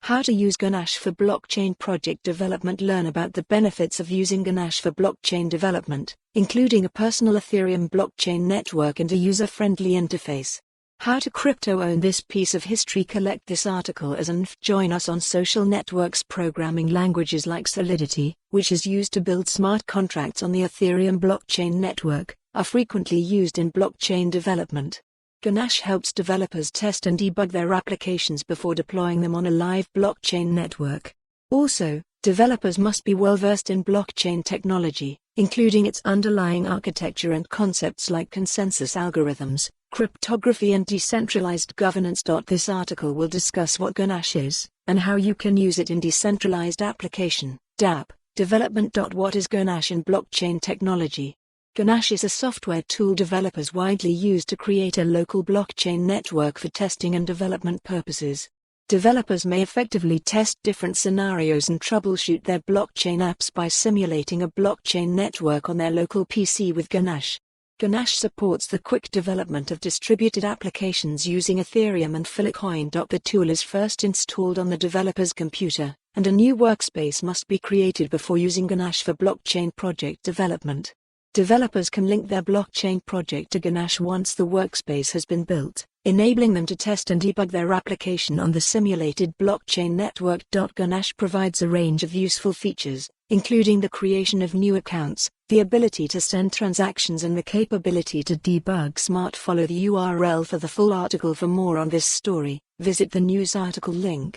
How to use Ganache for blockchain project development. Learn about the benefits of using Ganache for blockchain development, including a personal Ethereum blockchain network and a user-friendly interface. How to crypto own this piece of history. Collect this article as an join us on social networks. Programming languages like Solidity, which is used to build smart contracts on the Ethereum blockchain network, are frequently used in blockchain development. Ganache helps developers test and debug their applications before deploying them on a live blockchain network. Also, developers must be well versed in blockchain technology, including its underlying architecture and concepts like consensus algorithms, cryptography and decentralized governance. This article will discuss what Ganache is, and how you can use it in decentralized application (DApp) development. What is Ganache in blockchain technology? Ganache is a software tool developers widely use to create a local blockchain network for testing and development purposes. Developers may effectively test different scenarios and troubleshoot their blockchain apps by simulating a blockchain network on their local PC with Ganache. Ganache supports the quick development of distributed applications using Ethereum and Filecoin. The tool is first installed on the developer's computer, and a new workspace must be created before using Ganache for blockchain project development. Developers can link their blockchain project to Ganache once the workspace has been built, enabling them to test and debug their application on the simulated blockchain network. Ganache provides a range of useful features, including the creation of new accounts, the ability to send transactions and the capability to debug smart. Follow the URL for the full article. For more on this story, visit the news article link.